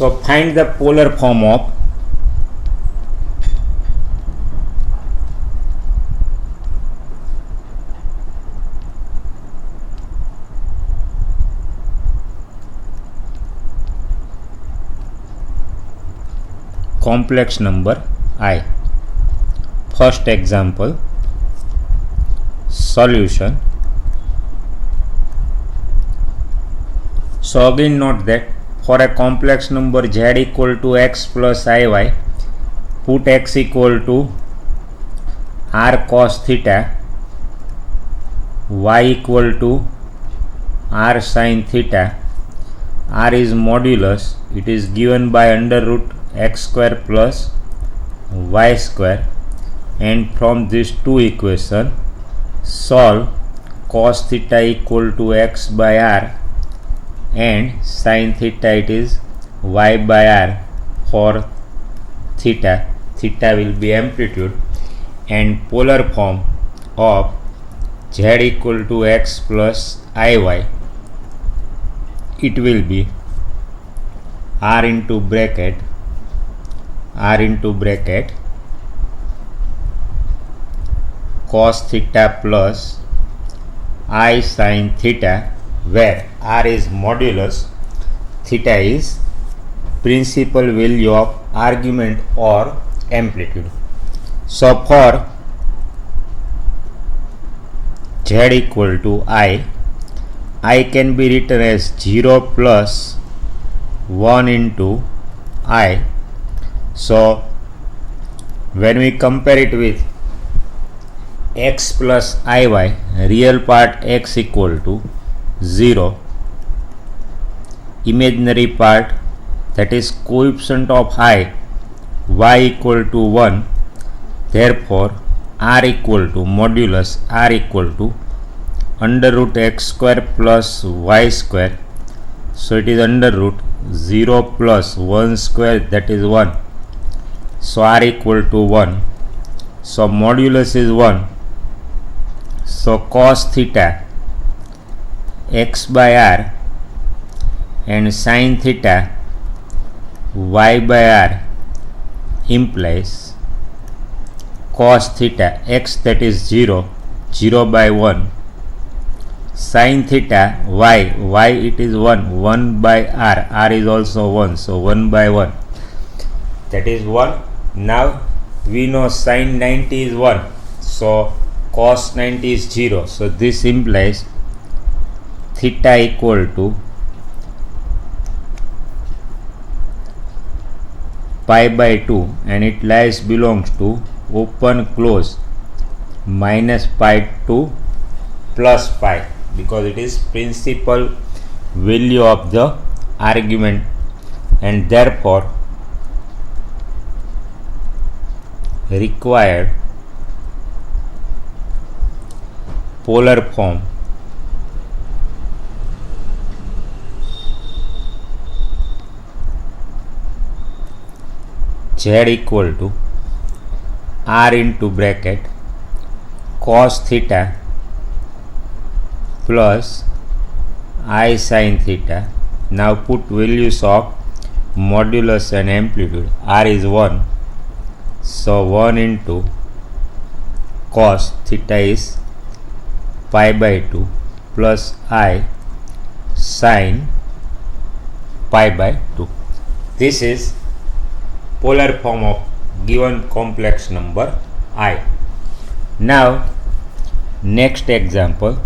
So find the polar form of complex number I. First example, solution. So again note that for a complex number z equal to x plus iy, put x equal to r cos theta, y equal to r sin theta, r is modulus, it is given by under root x square plus y square, and from these two equations solve cos theta equal to x by r and sin theta it is y by r. For theta will be amplitude, and polar form of z equal to x plus iy, it will be r into bracket cos theta plus I sin theta, where r is modulus, theta is principal value of argument or amplitude. So for z equal to I can be written as 0 plus 1 into I. So when we compare it with x plus iy, real part x equal to 0, imaginary part, that is coefficient of I, y equal to 1, therefore r equal to modulus r equal to under root x square plus y square. So it is under root 0 plus 1 square, that is 1. So r equal to 1. So modulus is 1. So cos theta x by r and sin theta y by r implies cos theta x, that is 0 by 1, sin theta y it is 1 by r is also 1, so 1 by 1, that is 1. Now we know sin 90 is 1, so cos 90 is 0, so this implies theta equal to pi by 2, and it lies belongs to open close minus pi to plus pi, because it is principal value of the argument, and therefore required polar form z equal to r into bracket cos theta plus I sin theta. Now put values of modulus and amplitude. R is 1, so 1 into cos theta is pi by 2 plus I sin pi by 2. This is polar form of given complex number I. Now next example,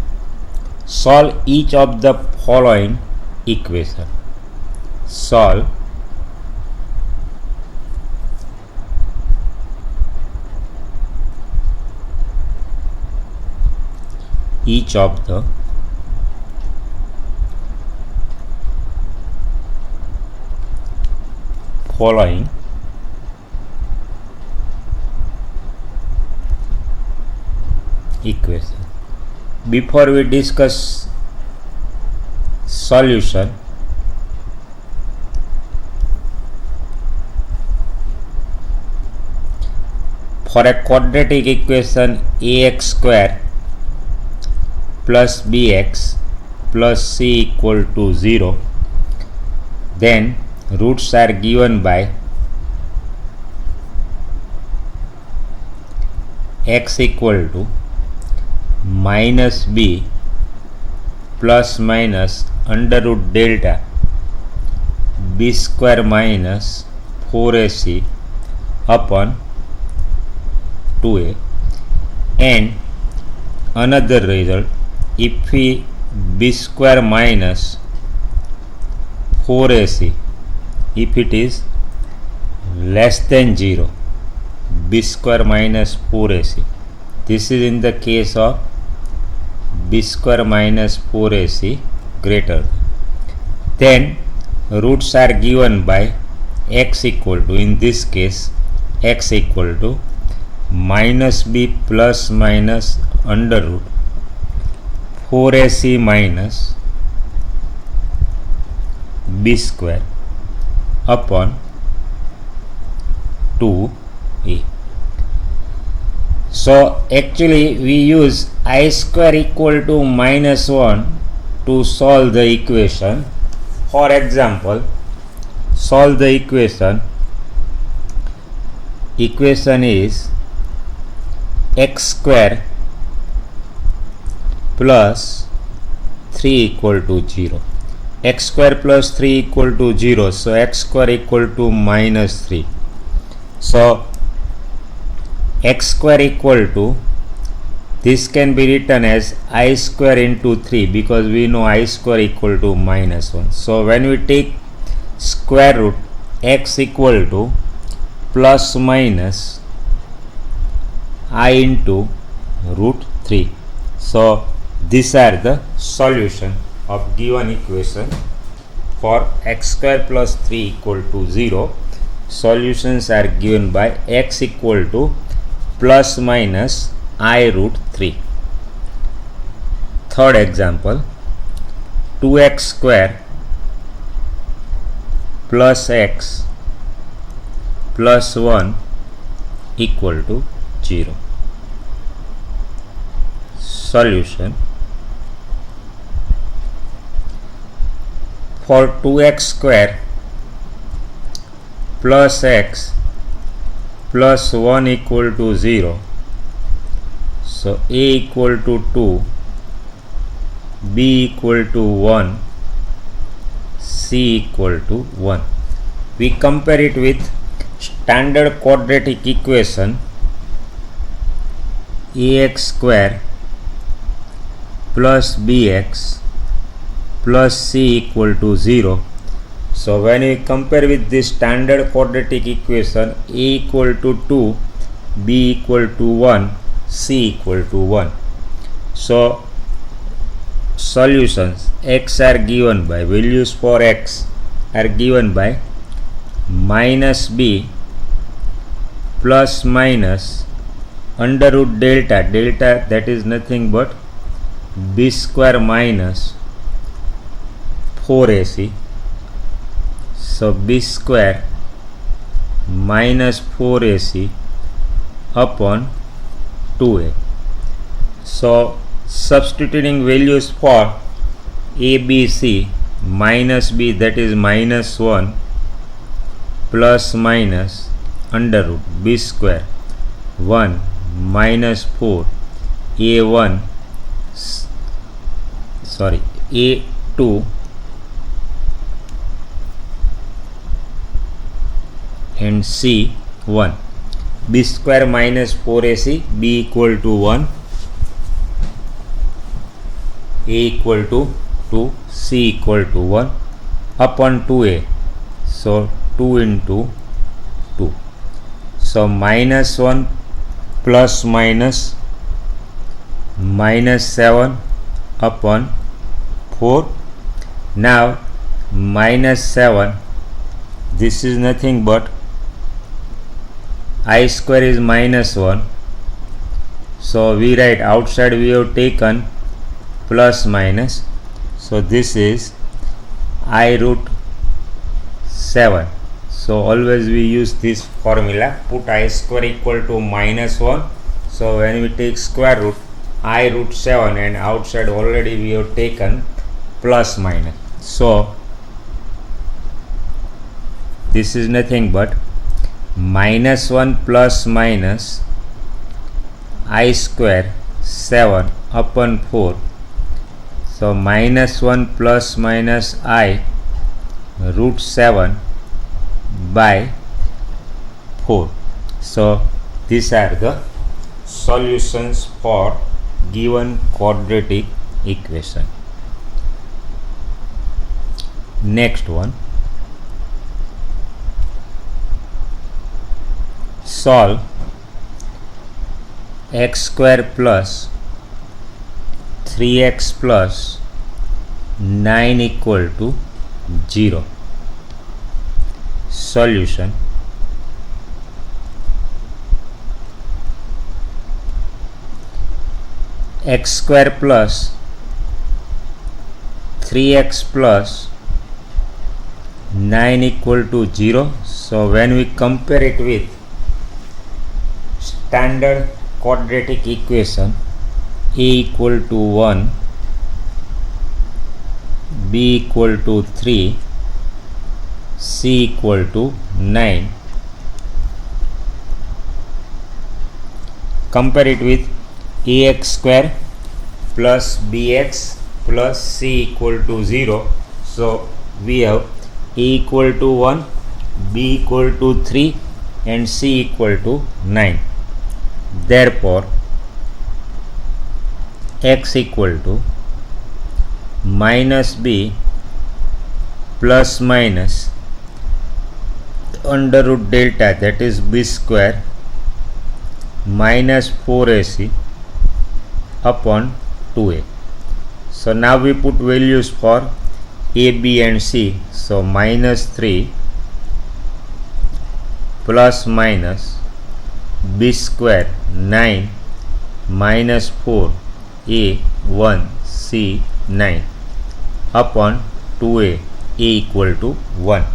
solve each of the following equation. Solve each of the following equation. Before we discuss solution, for a quadratic equation ax square plus bx plus c equal to 0, then roots are given by x equal to minus b plus minus under root delta b square minus 4ac upon 2a, and another result, if we b square minus 4ac, if it is less than 0, b square minus 4ac, this is in the case of b square minus 4ac greater, then roots are given by x equal to, in this case x equal to minus b plus minus under root 4ac minus b square upon 2a. So actually we use I square equal to minus 1 to solve the equation. For example, solve the equation. Equation is x square plus 3 equal to 0. X square plus 3 equal to 0. So x square equal to minus 3. So x square equal to, this can be written as I square into 3 because we know I square equal to minus 1. So when we take square root, x equal to plus minus I into root 3. So these are the solution of given equation. For x square plus 3 equal to 0, solutions are given by x equal to plus minus I root 3. Third example, 2x square plus x plus 1 equal to 0. Solution. For 2x square plus x plus 1 equal to 0, so a equal to 2, b equal to 1, c equal to 1. We compare it with standard quadratic equation, ax square plus bx plus c equal to 0. So when we compare with this standard quadratic equation, a equal to 2, b equal to 1, c equal to 1. So solutions, x are given by, values for x are given by minus b plus minus under root delta, delta that is nothing but b square minus 4ac. So b square minus 4ac upon 2a. So substituting values for a, b, c, minus b that is minus 1 plus minus under root b square 1 minus 4 a1 a2 and c 1. B square minus 4ac, b equal to 1, a equal to 2, c equal to 1 upon 2a. So 2 into 2. So minus 1 plus minus minus 7 upon 4. Now minus 7, this is nothing but I square is minus 1. So we write outside we have taken plus minus. So this is I root 7. So always we use this formula, put I square equal to minus 1. So when we take square root, I root 7, and outside already we have taken plus minus. So this is nothing but minus 1 plus minus I square 7 upon 4. So minus 1 plus minus I root 7 by 4. So these are the solutions for given quadratic equation. Next one, solve x square plus 3x plus 9 equal to 0. Solution, x square plus 3x plus 9 equal to 0. So when we compare it with standard quadratic equation, a equal to 1, b equal to 3, c equal to 9, compare it with ax square plus bx plus c equal to 0. So we have a equal to 1, b equal to 3 and c equal to 9. Therefore x equal to minus b plus minus under root delta, that is b square minus 4ac upon 2a. So now we put values for a, b and c. So minus 3 plus minus b square 9 minus 4 a 1 c 9 upon 2a equal to 1.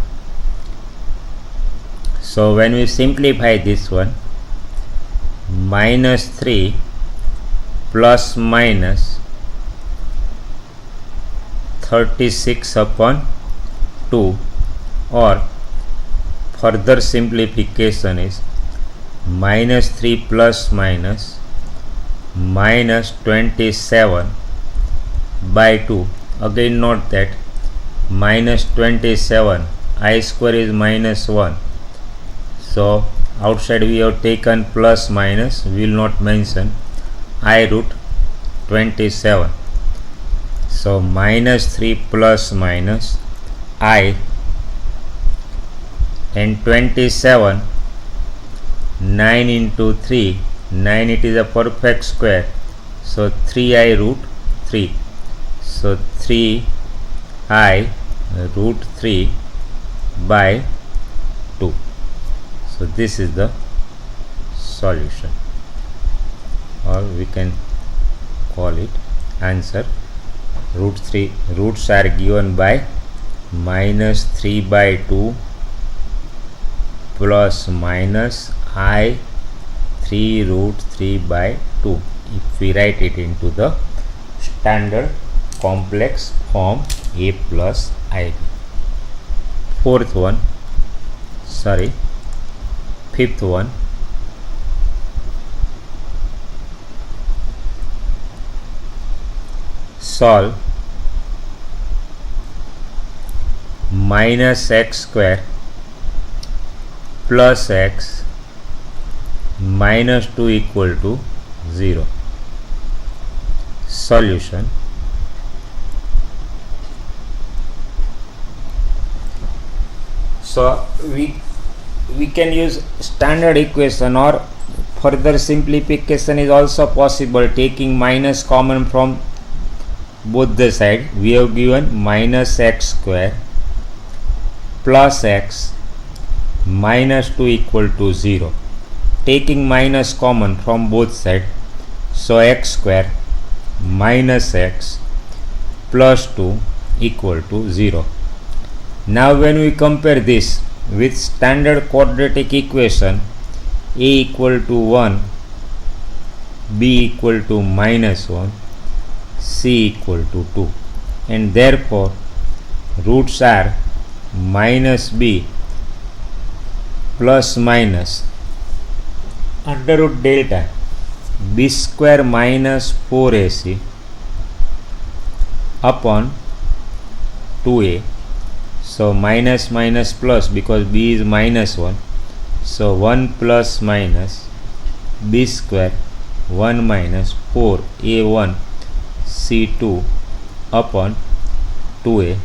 So when we simplify this one, minus 3 plus minus 36 upon 2, or further simplification is minus 3 plus minus minus 27 by 2. Again note that minus 27, I square is minus 1. So outside we have taken plus minus, we will not mention, I root 27. So minus 3 plus minus I and 27, 9 into 3, 9, it is a perfect square. So 3i root 3. So 3i root 3 by 2. So this is the solution, or we can call it answer. Root 3 roots are given by minus 3 by 2 plus minus I 3 root 3 by 2, if we write it into the standard complex form a plus ib. Fifth one, solve minus x square plus x minus 2 equal to 0. Solution, so we can use standard equation, or further simplification is also possible, taking minus common from both the side. We have given minus x square plus x minus 2 equal to 0, taking minus common from both sides. So x square minus x plus 2 equal to 0. Now when we compare this with standard quadratic equation, a equal to 1, b equal to minus 1, c equal to 2, and therefore roots are minus b plus minus under root delta b square minus 4ac upon 2a. So minus minus plus because b is minus 1. So 1 plus minus b square 1 minus 4a1 c2 upon 2a,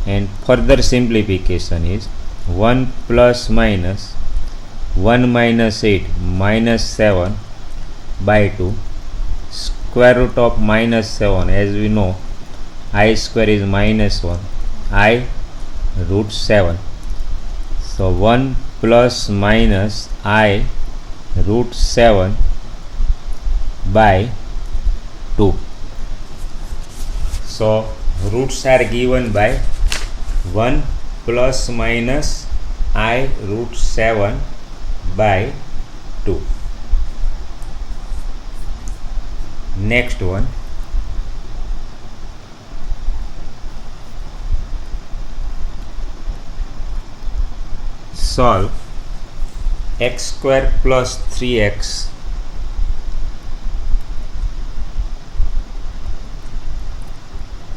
and further simplification is 1 plus minus 1 minus 8 minus 7 by 2 square root of minus 7. As we know, I square is minus 1, I root 7. So 1 plus minus I root 7 by 2. So roots are given by 1 plus minus I root 7 by 2. Next one, solve x square plus 3x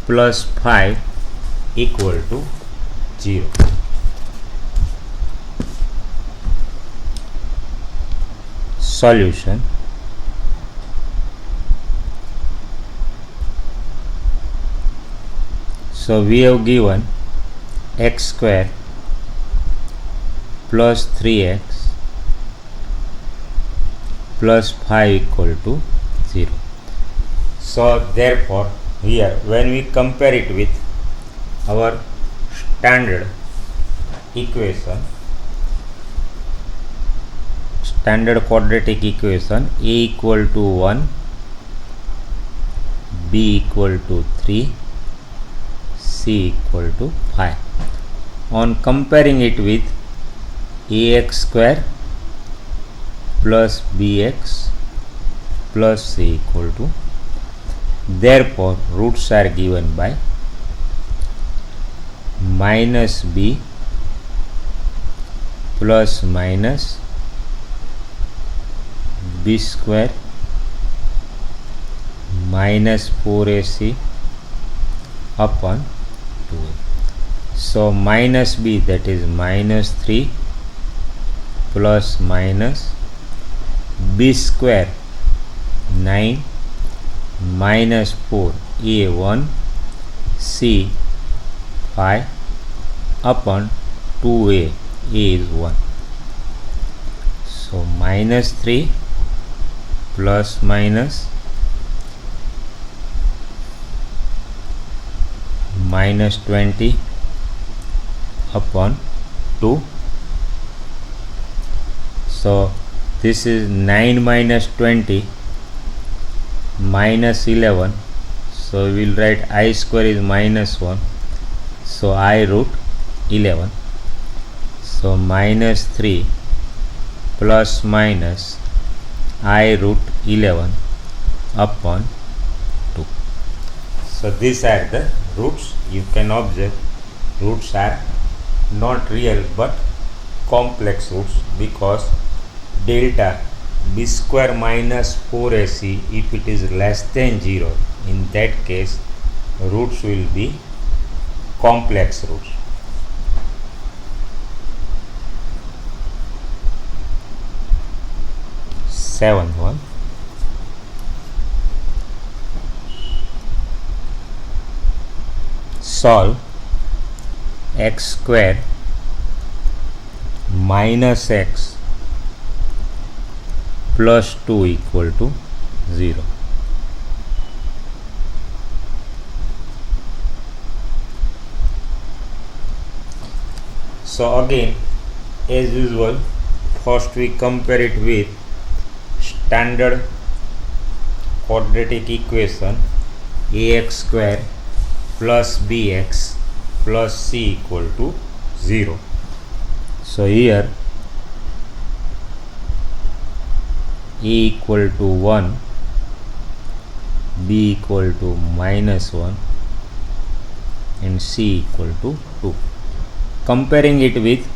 plus 5 equal to 0. Solution. So we have given x square plus 3x plus 5 equal to 0. So therefore here when we compare it with our standard equation, standard quadratic equation, a equal to 1, b equal to 3, c equal to 5. On comparing it with ax square plus bx plus c equal to, therefore roots are given by minus b plus minus b square minus 4ac upon 2a. So minus b, that is minus 3 plus minus b square 9 minus 4 a1 c 5 upon 2a, a is 1. So minus 3 plus minus minus 20 upon 2. So this is 9 minus 20 minus 11. So we will write I square is minus 1. So I root 11. So minus 3 plus minus I root 11 upon 2. So these are the roots. You can observe roots are not real but complex roots, because delta b square minus 4ac, if it is less than 0, in that case roots will be complex roots. Seventh one, solve x square minus x plus 2 equal to 0. So again, as usual, first we compare it with standard quadratic equation, ax square plus bx plus c equal to 0. So here a equal to 1, b equal to minus 1 and c equal to 2. Comparing it with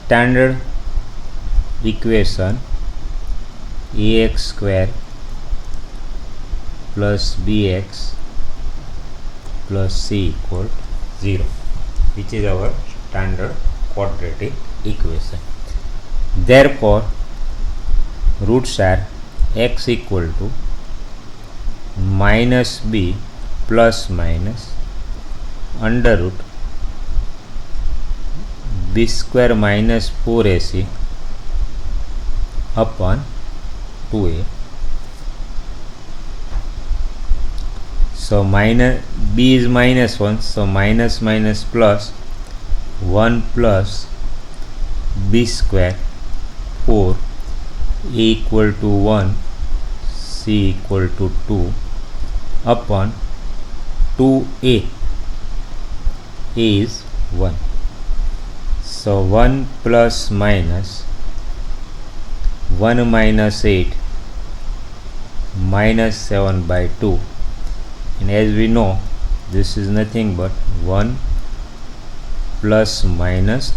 standard equation ax square plus bx plus c equal 0, which is our standard quadratic equation. Therefore, roots are x equal to minus b plus minus under root b square minus 4ac upon 2a. So minus b is minus 1, so minus minus plus 1 plus b square 4 a equal to 1 c equal to 2 upon 2a is 1. So 1 plus minus 1 minus 8 minus 7 by 2, and as we know this is nothing but 1 plus minus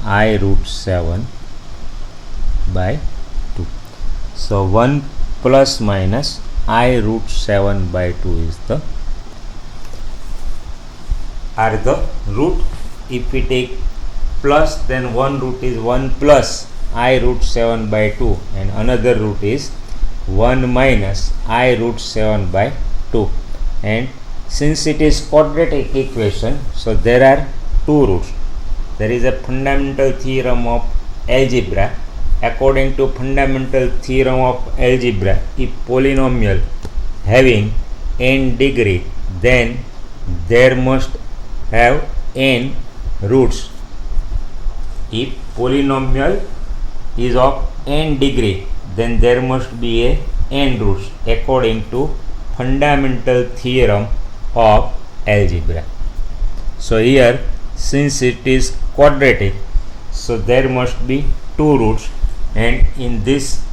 I root 7 by 2. So 1 plus minus I root 7 by 2 is the root. If we take plus, then one root is 1 plus I root 7 by 2 and another root is 1 minus I root 7 by 2. And since it is quadratic equation, so there are two roots. There is a fundamental theorem of algebra. According to fundamental theorem of algebra, if polynomial having n degree, then there must have n roots. If polynomial is of n degree, then there must be a n roots according to fundamental theorem of algebra. So here, since it is quadratic, so there must be two roots, and in this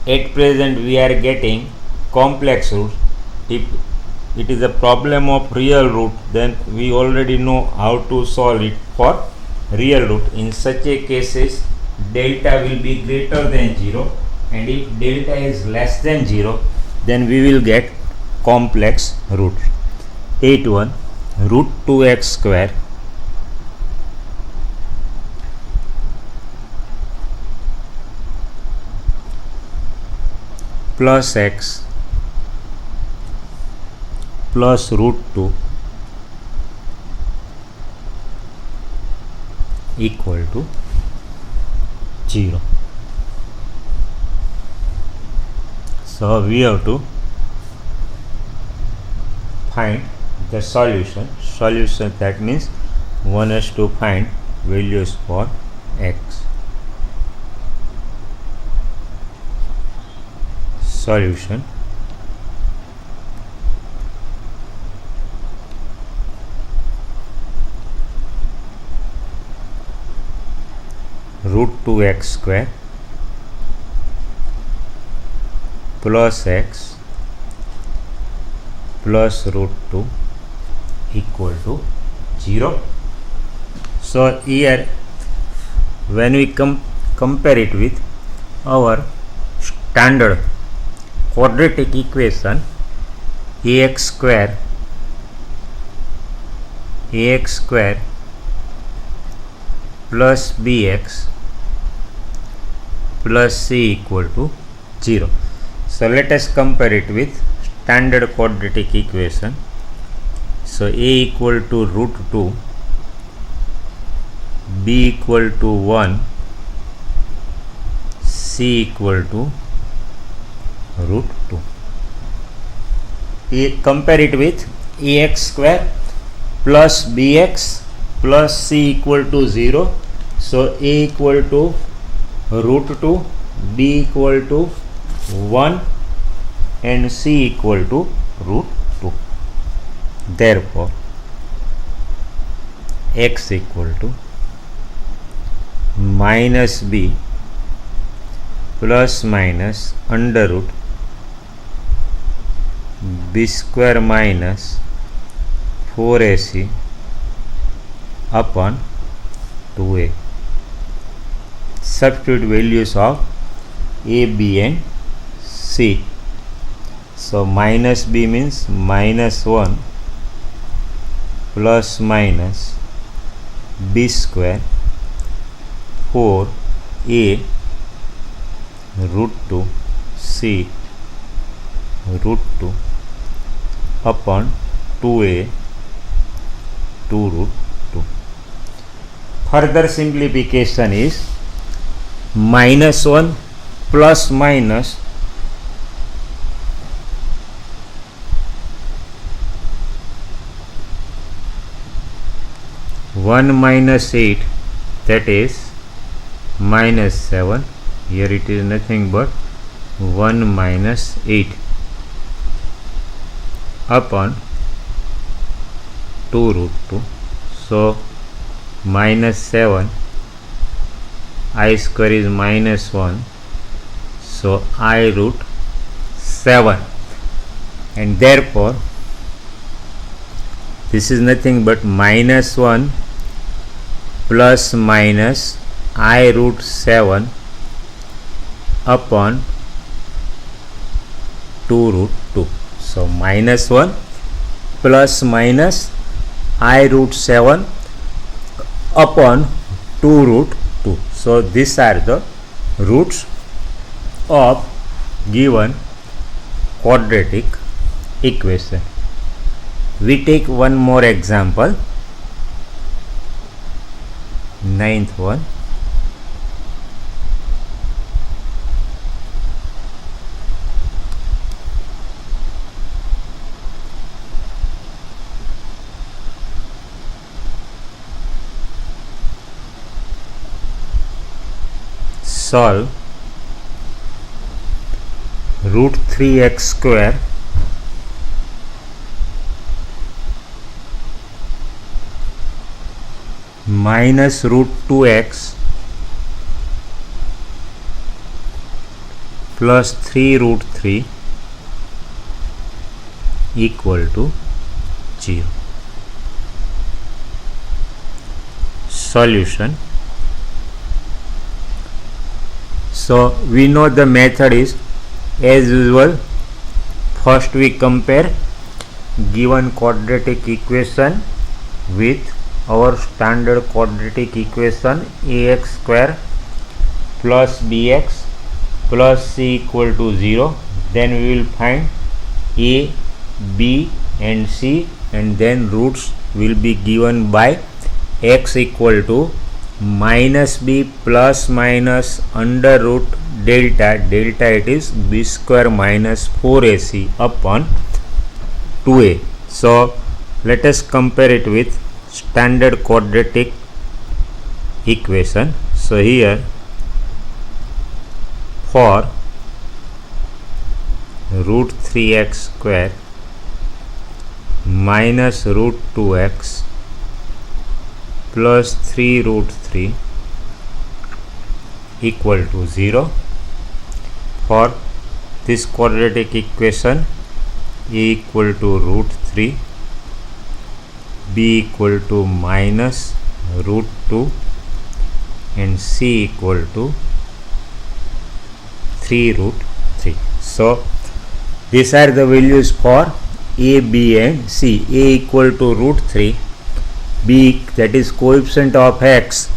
at present we are getting complex roots. If it is a problem of real root, then we already know how to solve it for real root. In such a cases, delta will be greater than 0, and if delta is less than 0, then we will get complex root. 8(1) root 2x square plus x plus root 2 equal to 0. So we have to find the solution. That means one has to find values for x. Solution root 2x square plus x plus root 2 equal to 0. So here when we compare it with our standard quadratic equation, ax square plus bx plus c equal to 0. So let us compare it with standard quadratic equation. So a equal to root 2, b equal to 1, c equal to root 2. Compare it with ax square plus bx plus c equal to 0. So a equal to root 2, b equal to 1 and c equal to root 2. Therefore x equal to minus b plus minus under root b square minus 4ac upon 2a. substitute values of a, b and c. So minus b means minus 1 plus minus b square 4a root 2 c root 2 upon 2a 2 root 2. Further simplification is minus 1 plus minus one minus 8, that is minus 7. Here it is nothing but 1 minus 8 upon 2 root 2. So minus 7, I square is minus 1, so I root 7, and therefore this is nothing but minus 1 plus minus I root 7 upon 2 root 2. So minus 1 plus minus I root 7 upon 2 root 2. So these are the roots of given quadratic equation. We take one more example, 9th one. Solve root 3x square minus root 2x plus 3 root 3 equal to 0. Solution. So we know the method is as usual. First we compare given quadratic equation with our standard quadratic equation ax square plus bx plus c equal to 0. Then we will find a, b and c, and then roots will be given by x equal to minus b plus minus under root delta, it is b square minus 4ac upon 2a. So let us compare it with standard quadratic equation. So here for root 3x square minus root 2x plus 3 root 3 equal to 0. For this quadratic equation, a equal to root 3, b equal to minus root 2 and c equal to 3 root 3. So these are the values for a, b and c. A equal to root 3, b that is coefficient of x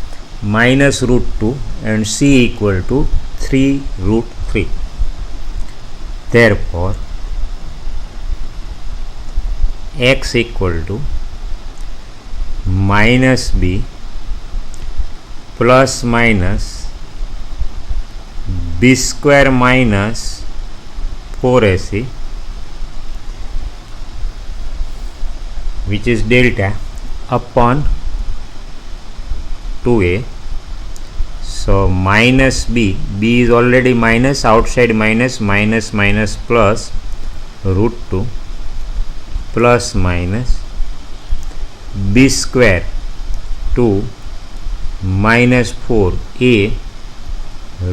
minus root 2 and c equal to 3 root 3. Therefore x equal to minus b plus minus b square minus 4ac, which is delta, upon 2a. So minus b is already minus, outside minus, minus plus root 2 plus minus b square 2 minus 4a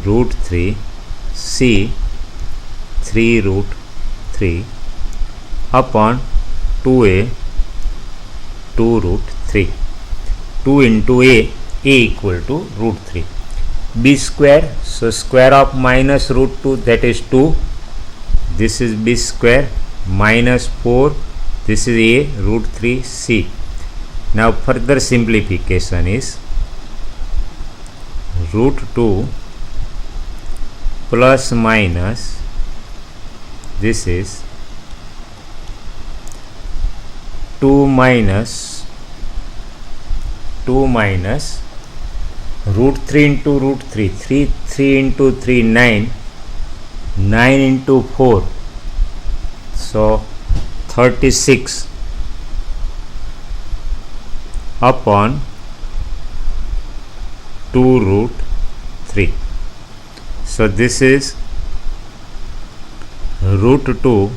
root 3 c 3 root 3 upon 2a 2 root 3. 2 into a equal to root 3. b square, so square of minus root 2, that is 2. This is b square minus 4, this is a root 3 c. Now further simplification is root 2 plus minus, this is 2 minus root 3 into root 3, 3 into 3, 9 into 4, so 36 upon 2 root 3. So this is root 2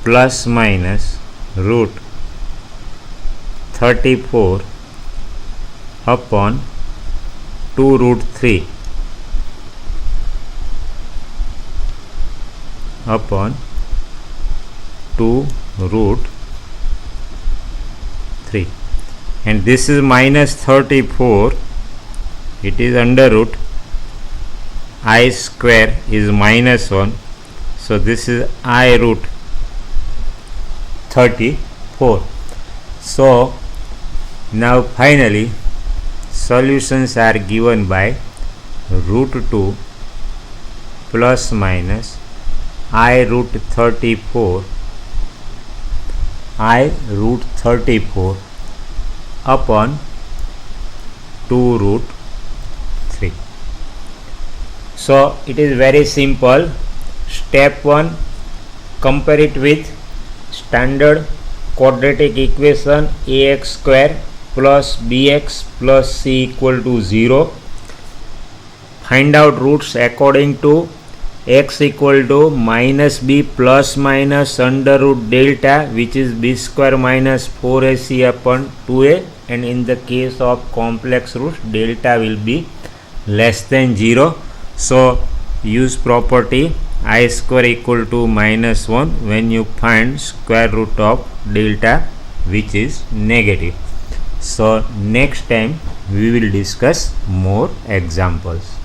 plus minus root 34 upon 2 root 3 upon 2 root 3, and this is minus 34, it is under root I square is minus 1, so this is I root 34. So now finally solutions are given by root 2 plus minus I root 34 upon 2 root 3. So it is very simple. Step 1, compare it with standard quadratic equation ax square plus bx plus c equal to 0. Find out roots according to x equal to minus b plus minus under root delta, which is b square minus 4ac upon 2a, and in the case of complex roots delta will be less than 0. So use property I square equal to minus 1 when you find square root of delta which is negative. So next time we will discuss more examples.